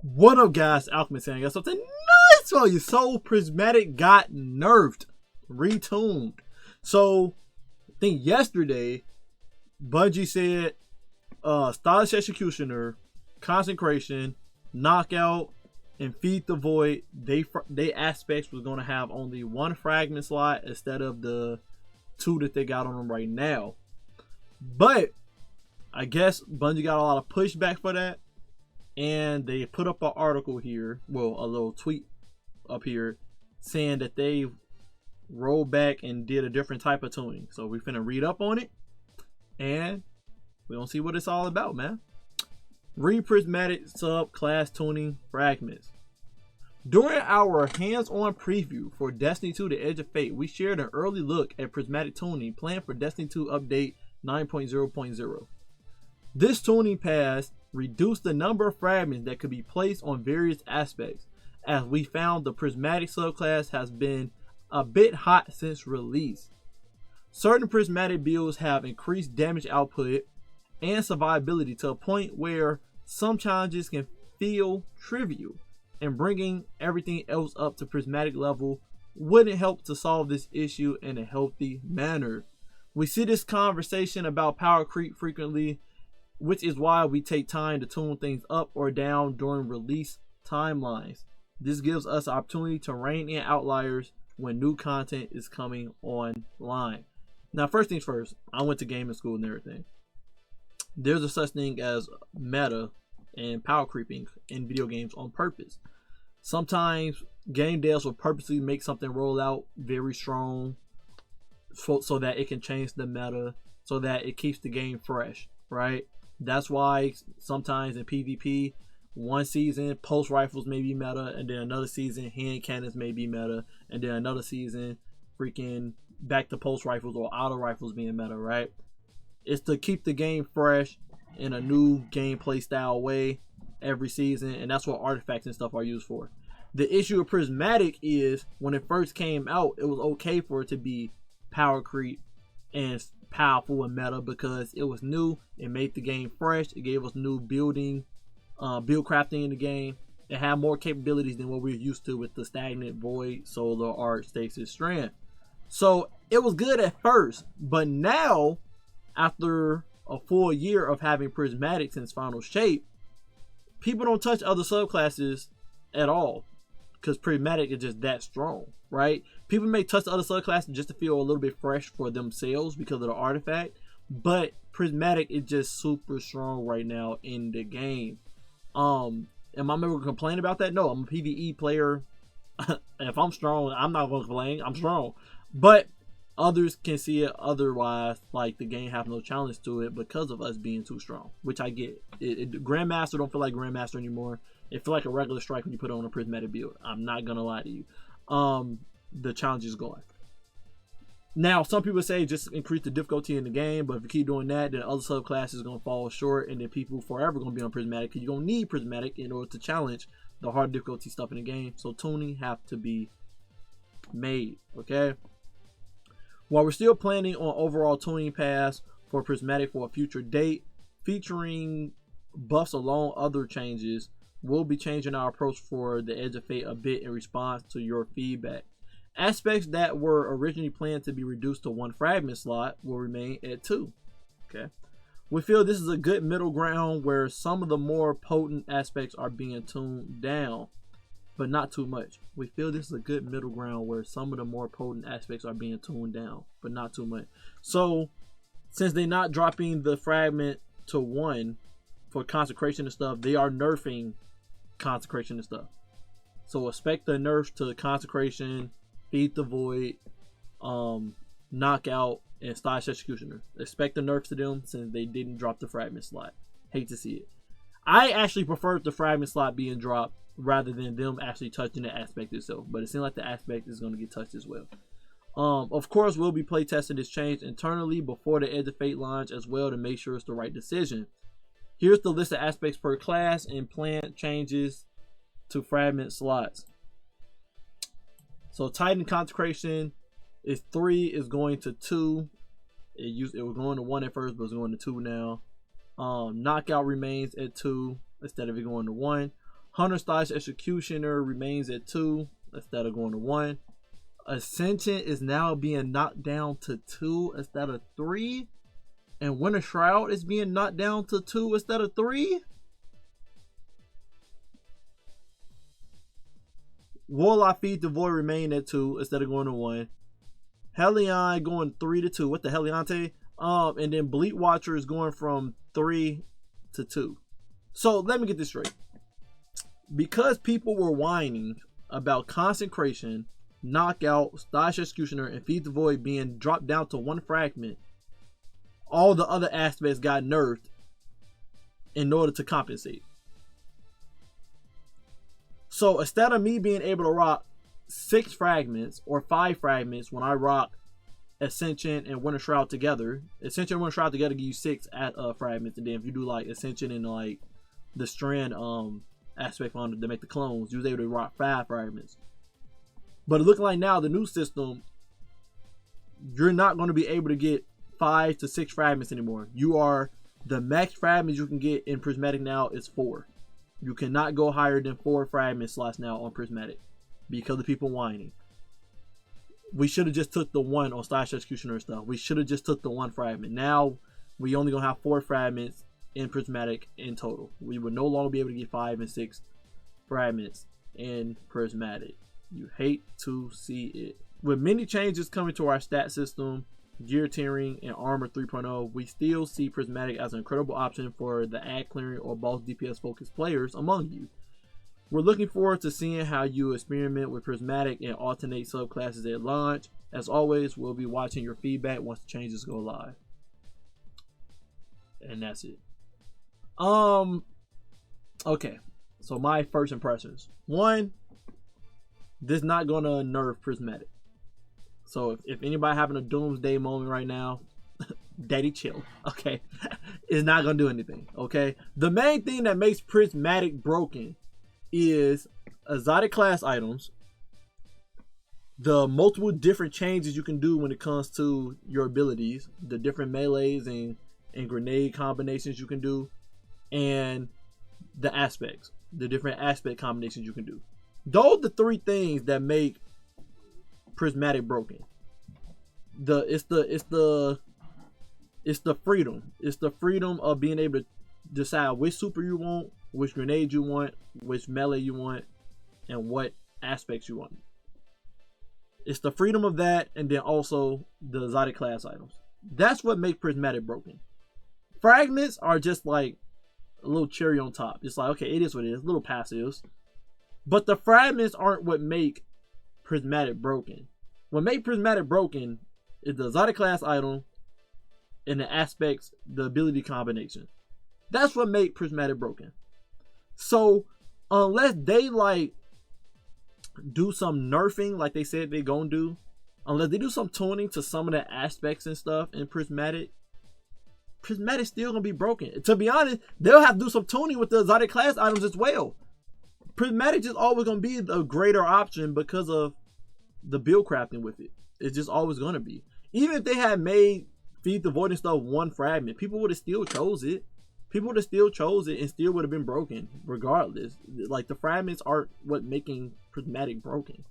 What up, guys? Alchemist saying I got something nice for you. So Prismatic got nerfed, retuned. So I think yesterday, Bungie said Stylish Executioner, Consecration, Knockout, and Feed the Void, they aspects was going to have only one fragment slot instead of the two that they got on them right now. But I guess Bungie got a lot of pushback for that, and they put up an article here, well, a little tweet up here, saying that they rolled back and did a different type of tuning. So we're finna read up on it, and we're gonna see what it's all about, man. Read Prismatic sub-class tuning fragments. During our hands-on preview for Destiny 2 The Edge of Fate, we shared an early look at Prismatic tuning planned for Destiny 2 Update 9.0.0. This tuning pass reduced the number of fragments that could be placed on various aspects, as we found the Prismatic subclass has been a bit hot since release. Certain Prismatic builds have increased damage output and survivability to a point where some challenges can feel trivial, and bringing everything else up to Prismatic level wouldn't help to solve this issue in a healthy manner. We see this conversation about power creep frequently, which is why we take time to tune things up or down during release timelines. This gives us an opportunity to rein in outliers when new content is coming online. Now, first things first, I went to gaming school and everything. There's a such thing as meta and power creeping in video games on purpose. Sometimes game devs will purposely make something roll out very strong so that it can change the meta, so that it keeps the game fresh, right? That's why sometimes in PvP, one season pulse rifles may be meta, and then another season hand cannons may be meta, and then another season freaking back to pulse rifles or auto rifles being meta, right? It's to keep the game fresh in a new gameplay style way every season, and that's what artifacts and stuff are used for. The issue with Prismatic is when it first came out, it was okay for it to be power creep and powerful and meta because it was new. It made the game fresh. It gave us new build crafting in the game. It had more capabilities than what we're used to with the stagnant, void, solar, arc, stasis, strand. So it was good at first, but now after a full year of having Prismatic since Final Shape, people don't touch other subclasses at all because Prismatic is just that strong, right? People may touch the other subclasses just to feel a little bit fresh for themselves because of the artifact, but Prismatic is just super strong right now in the game. Am I ever complain about that? No, I'm a PvE player. If I'm strong, I'm not going to complain. I'm strong, but others can see it otherwise, like the game have no challenge to it because of us being too strong, which I get. Grandmaster don't feel like Grandmaster anymore. It feel like a regular strike when you put it on a Prismatic build. I'm not gonna lie to you. The challenge is gone. Now, some people say just increase the difficulty in the game, but if you keep doing that, then other subclasses are gonna fall short, and then people forever gonna be on Prismatic because you're gonna need Prismatic in order to challenge the hard difficulty stuff in the game. So tuning have to be made, okay? While we're still planning on overall tuning pass for Prismatic for a future date, featuring buffs along other changes, we'll be changing our approach for the Edge of Fate a bit in response to your feedback. Aspects that were originally planned to be reduced to one fragment slot will remain at 2. Okay. We feel this is a good middle ground where some of the more potent aspects are being tuned down, but not too much. We feel this is a good middle ground where some of the more potent aspects are being tuned down, but not too much. So, since they're not dropping the fragment to 1 for consecration and stuff, they are nerfing consecration and stuff. So expect the nerf to consecration, feed the void, knockout, and stylish executioner. Expect the nerfs to them since they didn't drop the fragment slot. Hate to see it. I actually prefer the fragment slot being dropped rather than them actually touching the aspect itself, but it seems like the aspect is going to get touched as well. Of course, we'll be playtesting this change internally before the Edge of Fate launch as well to make sure it's the right decision. Here's the list of aspects per class and planned changes to fragment slots. So Titan Consecration is 3, is going to 2. It was going to 1 at first, but it's going to 2 now. Knockout remains at 2 instead of it going to 1. Hunter/Executioner remains at 2 instead of going to 1. Ascension is now being knocked down to 2 instead of 3. And Winter Shroud is being knocked down to 2 instead of 3. Warlock Feed the Void remain at 2 instead of going to 1. Hellion going 3 to 2. What the Heliante? And then Bleak Watcher is going from 3 to 2. So let me get this straight. Because people were whining about Consecration, Knockout, Stash Executioner, and Feed the Void being dropped down to 1 fragment, all the other aspects got nerfed in order to compensate. So instead of me being able to rock 6 fragments or 5 fragments when I rock Ascension and Winter Shroud together, Ascension and Winter Shroud together give you 6 fragments, and then if you do like Ascension and like the Strand aspect on it to make the clones, you was able to rock 5 fragments. But it looking like now the new system, you're not going to be able to get 5 to 6 fragments anymore. You are, the max fragments you can get in Prismatic now is 4. You cannot go higher than 4 fragment slots now on Prismatic because of people whining. We should have just took the 1 on Stash Executioner and stuff. We should have just took the 1 fragment. Now we only gonna have 4 fragments in Prismatic in total. We would no longer be able to get 5 and 6 fragments in Prismatic. You hate to see it. With many changes coming to our stat system, gear tiering, and armor 3.0, we still see Prismatic as an incredible option for the ad clearing or boss DPS focused players among you. We're looking forward to seeing how you experiment with Prismatic and alternate subclasses at launch. As always, we'll be watching your feedback once the changes go live. And that's it. Okay, so my first impressions. 1, this is not gonna nerf Prismatic. So if anybody having a doomsday moment right now, daddy chill, okay? It's not gonna do anything, okay? The main thing that makes Prismatic broken is exotic class items, the multiple different changes you can do when it comes to your abilities, the different melees and grenade combinations you can do, and the aspects, the different aspect combinations you can do. Those are the 3 things that make Prismatic broken. It's the freedom. It's the freedom of being able to decide which super you want, which grenade you want, which melee you want, and what aspects you want. It's the freedom of that, and then also the exotic class items. That's what makes Prismatic broken. Fragments are just like a little cherry on top. It's like, okay, it is what it is, little passives. But the fragments aren't what make Prismatic broken. What make Prismatic broken is the exotic class item and the aspects, the ability combination. That's what make Prismatic broken. So unless they like do some nerfing like they said they gonna do, unless they do some tuning to some of the aspects and stuff in Prismatic still gonna be broken. To be honest, they'll have to do some tuning with the exotic class items as well. Prismatic is always gonna be the greater option because of the build crafting with it. It's just always gonna be. Even if they had made Feed the Void and stuff 1 fragment, people would have still chose it. People would have still chose it and still would have been broken regardless. Like, the fragments aren't what making Prismatic broken.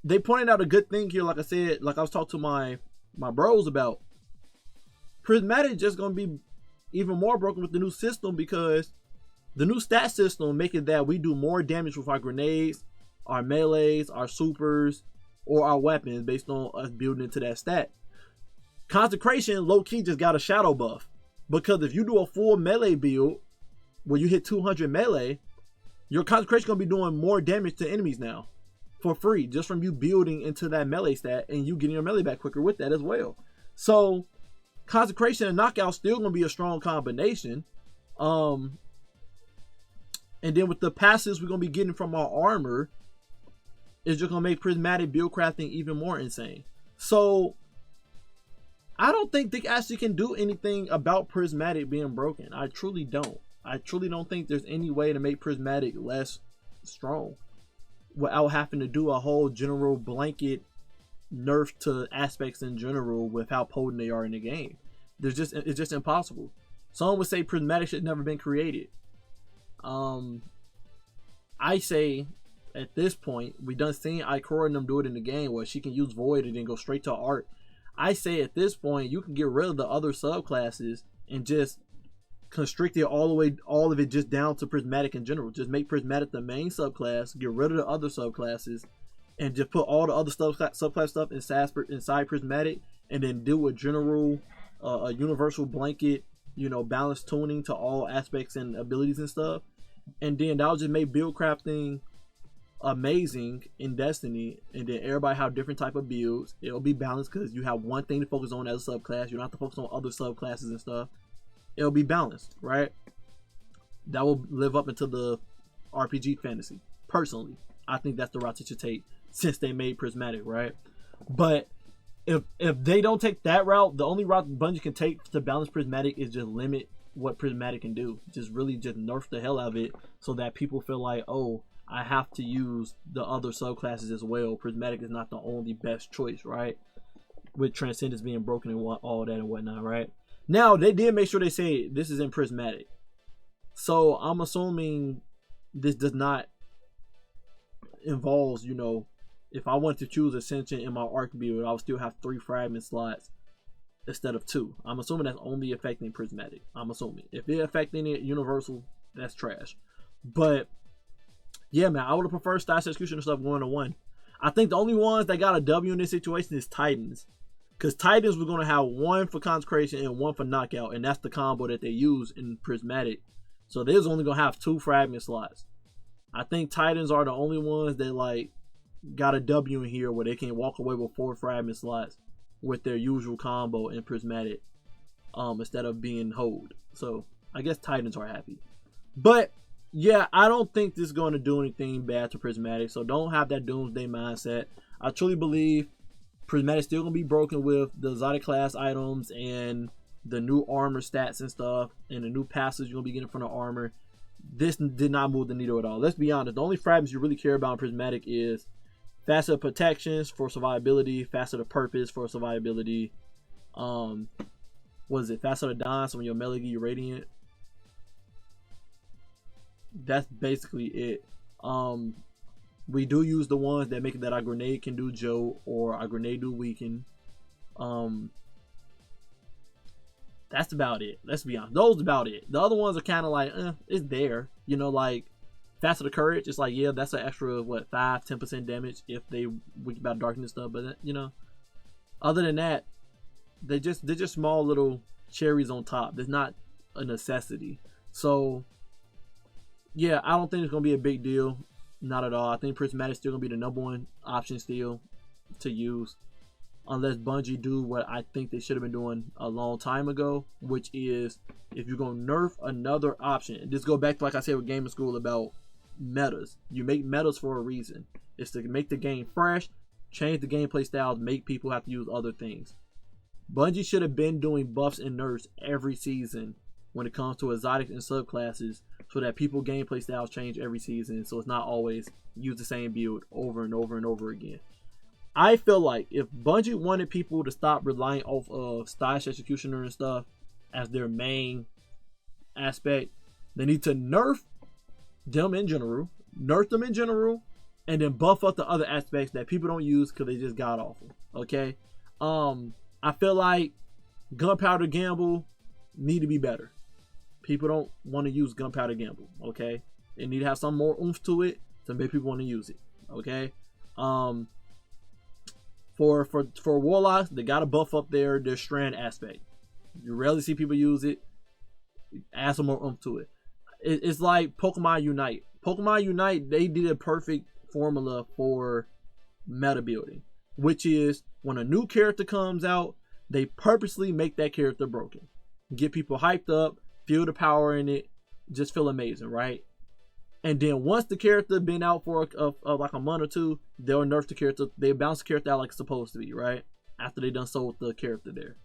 They pointed out a good thing here, like I said, like I was talking to my bros about. Prismatic just gonna be even more broken with the new system because the new stat system make it that we do more damage with our grenades, our melees, our supers, or our weapons based on us building into that stat. Consecration low-key just got a shadow buff, because if you do a full melee build where you hit 200 melee, your Consecration gonna be doing more damage to enemies now for free just from you building into that melee stat and you getting your melee back quicker with that as well. So Consecration and Knockout still gonna be a strong combination. And then with the passes we're gonna be getting from our armor, it's just gonna make Prismatic build crafting even more insane. So I don't think they actually can do anything about Prismatic being broken. I truly don't. I truly don't think there's any way to make Prismatic less strong without having to do a whole general blanket nerf to aspects in general with how potent they are in the game. It's just impossible. Someone would say Prismatic should have never been created. I say at this point, we done seen Ikora and them do it in the game where she can use Void and then go straight to Art. I say at this point, you can get rid of the other subclasses and just constrict it all of it just down to Prismatic in general. Just make Prismatic the main subclass, get rid of the other subclasses, and just put all the other subclass stuff inside Prismatic, and then do a general, a universal blanket, balanced tuning to all aspects and abilities and stuff. And then that'll just make build crafting amazing in Destiny, and then everybody have different type of builds. It'll be balanced because you have one thing to focus on as a subclass. You don't have to focus on other subclasses and stuff. It'll be balanced, right? That will live up into the RPG fantasy. Personally, I think that's the route it should take since they made Prismatic, right? But if they don't take that route, the only route Bungie can take to balance Prismatic is just limit what Prismatic can do. Just really just nerf the hell out of it so that people feel like, oh, I have to use the other subclasses as well. Prismatic is not the only best choice, right? With Transcendence being broken and all that and whatnot, right? Now, they did make sure they say this is in Prismatic. So, I'm assuming this does not involve, if I want to choose Ascension in my Arc build, I would still have 3 fragment slots instead of 2. I'm assuming that's only affecting Prismatic. I'm assuming. If it's affecting it Universal, that's trash. But yeah, man, I would have preferred Stash Executioner stuff going to 1. I think the only ones that got a W in this situation is Titans. Because Titans were going to have 1 for Consecration and 1 for Knockout. And that's the combo that they use in Prismatic. So they was only going to have 2 fragment slots. I think Titans are the only ones that got a W in here where they can walk away with 4 fragment slots with their usual combo in Prismatic. Instead of being hold. So I guess Titans are happy. But yeah, I don't think this is going to do anything bad to Prismatic, so don't have that doomsday mindset. I truly believe Prismatic's still going to be broken with the exotic class items and the new armor stats and stuff, and the new passes you're going to be getting from the armor. This did not move the needle at all. Let's be honest, the only fragments you really care about in Prismatic is Facet Protections for survivability, Facet of Purpose for survivability, what is it, Facet of Dawn, so when your melee get you Radiant. That's basically it. We do use the ones that make it that our grenade can do Joe or our grenade do weaken. That's about it. Let's be honest. Those about it. The other ones are kind of like, it's there. Like Facet of Courage. It's like, yeah, that's an extra 5-10% damage if they weak about darkness stuff. But other than that, they're just small little cherries on top. There's not a necessity. So yeah, I don't think it's going to be a big deal. Not at all. I think Prismatic's still going to be the #1 option still to use. Unless Bungie do what I think they should have been doing a long time ago. Which is, if you're going to nerf another option. Just go back to like I said with Gaming School about metas. You make metas for a reason. It's to make the game fresh. Change the gameplay styles. Make people have to use other things. Bungie should have been doing buffs and nerfs every season when it comes to exotics and subclasses, so that people gameplay styles change every season, so it's not always use the same build over and over and over again. I feel like if Bungie wanted people to stop relying off of Stash Executioner and stuff as their main aspect, they need to nerf them in general, and then buff up the other aspects that people don't use because they just got awful. Okay, I feel like Gunpowder Gamble need to be better. People don't want to use Gunpowder Gamble, okay? They need to have some more oomph to it to make people want to use it, okay? For Warlocks, they got to buff up their strand aspect. You rarely see people use it. Add some more oomph to it. It's like Pokemon Unite. Pokemon Unite, they did a perfect formula for meta building, which is when a new character comes out, they purposely make that character broken. Get people hyped up, feel the power in it, just feel amazing, right? And then once the character been out for like a month or two, they'll nerf the character, they bounce the character out like it's supposed to be, right? After they done sold the character there.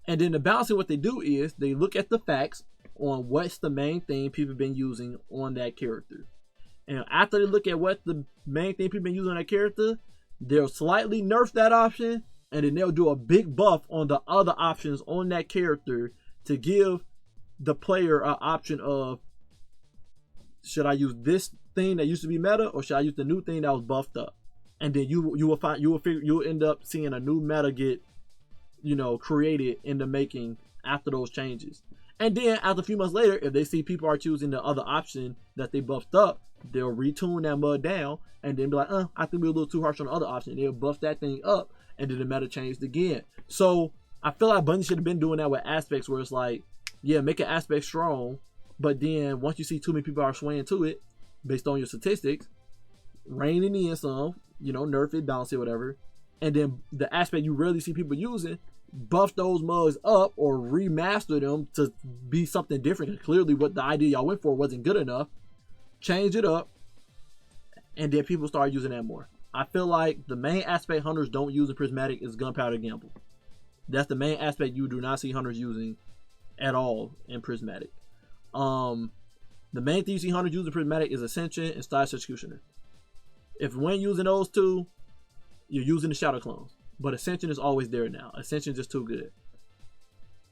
And then the balancing, what they do is they look at the facts on what's the main thing people been using on that character. And after they look at what the main thing people been using on that character, they'll slightly nerf that option, and then they'll do a big buff on the other options on that character to give the player an option of should I use this thing that used to be meta, or should I use the new thing that was buffed up? And then you will end up seeing a new meta get, you know, created in the making after those changes. And then after a few months later, if they see people are choosing the other option that they buffed up, they'll retune that mud down and then be like, I think we're a little too harsh on the other option. They'll buff that thing up, and then the meta changed again. So I feel like Bungie should have been doing that with aspects, where it's like, yeah, make an aspect strong, but then once you see too many people are swaying to it based on your statistics, rein it in some, you know, nerf it, balance it, whatever. And then the aspect you rarely see people using, buff those mugs up or remaster them to be something different. Clearly what the idea y'all went for wasn't good enough. Change it up, and then people start using that more. I feel like the main aspect hunters don't use in Prismatic is Gunpowder Gamble. That's the main aspect you do not see hunters using at all in Prismatic. The main thing you see hunters use in Prismatic is Ascension and Stylish Executioner. If when using those two, you're using the Shadow Clones. But Ascension is always there now. Ascension is just too good.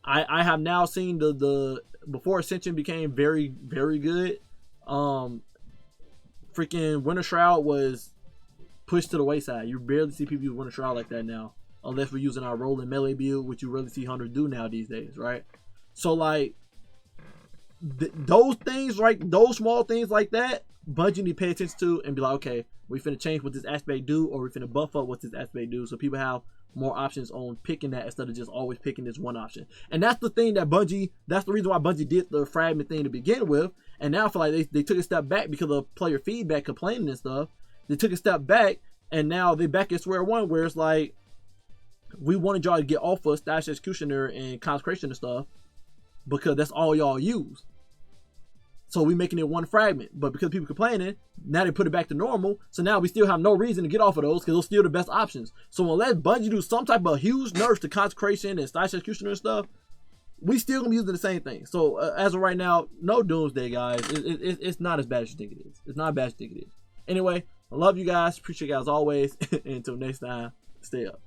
I have now seen the before Ascension became very, very good, freaking Winter Shroud was pushed to the wayside. You barely see people use Winter Shroud like that now, unless we're using our rolling melee build, which you really see hunters do now these days, right? So like those things, right? Those small things like that, Bungie need to pay attention to and be like, okay, we finna change what this aspect do, or we finna buff up what this aspect do, so people have more options on picking that instead of just always picking this one option. And that's the thing that that's the reason why Bungie did the fragment thing to begin with. And now I feel like they took a step back because of player feedback, complaining and stuff. They took a step back, and now they back at square one, where it's like, we wanted y'all to get off of Stylish Executioner and Consecration and stuff because that's all y'all use. So we making it one fragment, but because people complaining, now they put it back to normal. So now we still have no reason to get off of those because those still the best options. So unless Bungie do some type of huge nerf to Consecration and Stylish Executioner and stuff, we still gonna be using the same thing. So as of right now, no doomsday, guys. It's not as bad as you think it is. It's not as bad as you think it is. Anyway, I love you guys. Appreciate you guys always. Until next time, stay up.